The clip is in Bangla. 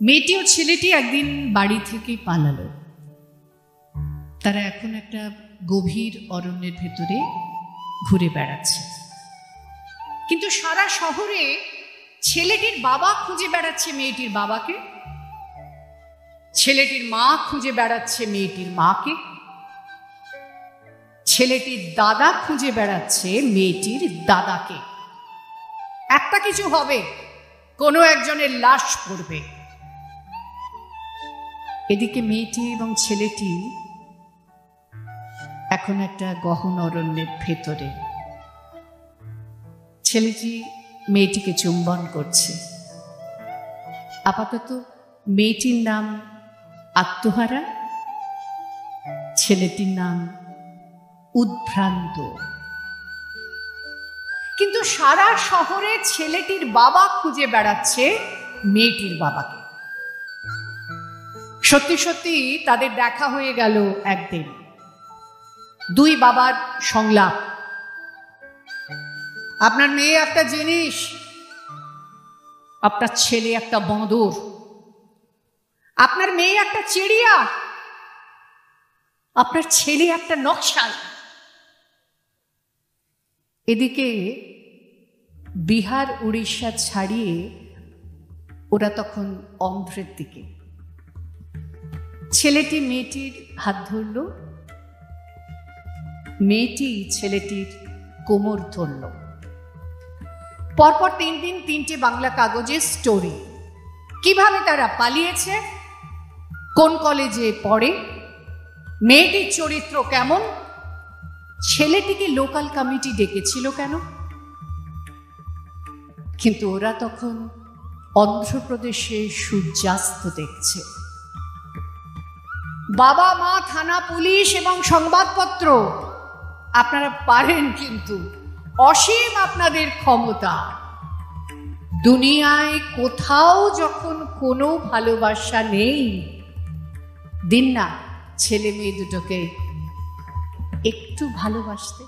মেয়েটি ও ছেলেটি একদিন বাড়ি থেকে পালালো। তারা এখন একটা গভীর অরণ্যের ভেতরে ঘুরে বেড়াচ্ছে। কিন্তু সারা শহরে ছেলেটির বাবা খুঁজে বেড়াচ্ছে মেয়েটির বাবাকে, ছেলেটির মা খুঁজে বেড়াচ্ছে মেয়েটির মাকে, ছেলেটির দাদা খুঁজে বেড়াচ্ছে মেয়েটির দাদাকে। একটা কিছু হবে, কোনো একজনের লাশ পড়বে। এদিকে মেয়েটি এবং ছেলেটি এখন একটা গহন অরণ্যের ভেতরে। ছেলেটি মেয়েটিকে চুম্বন করছে। আপাতত মেয়েটির নাম আত্মহারা, ছেলেটির নাম উদ্ভ্রান্ত। কিন্তু সারা শহরে ছেলেটির বাবা খুঁজে বেড়াচ্ছে মেয়েটির বাবাকে। সত্যি সত্যি তাদের দেখা হয়ে গেল একদিন। দুই বাবার সংলাপ। আপনার মেয়ে একটা জিনিস, আপনার ছেলে একটা বাঁদর। আপনার মেয়ে একটা চিড়িয়া, আপনার ছেলে একটা নকশাল। এদিকে বিহার উড়িষ্যা ছাড়িয়ে ওরা তখন অন্ধ্রের দিকে। ছেলেটি মেয়েটির হাত ধরল, মেয়েটি ছেলেটির কোমর ধরল। পরপর 3 দিন 3টে বাংলা কাগজের স্টোরি। কিভাবে তারা পালিয়েছে, কোন কলেজে পড়ে, মেয়েটির চরিত্র কেমন, ছেলেটিকে লোকাল কমিটি ডেকেছিল কেন। কিন্তু ওরা তখন অন্ধ্রপ্রদেশে সূর্যাস্ত দেখছে। বাবা মা, থানা, পুলিশ এবং সংবাদপত্র, আপনারা পারেন, কিন্তু অসীম আপনাদের ক্ষমতা। দুনিয়ায় কোথাও যখন কোনো ভালোবাসা নেই, দিন না ছেলে মেয়ে দুটোকে একটু ভালোবাসতে।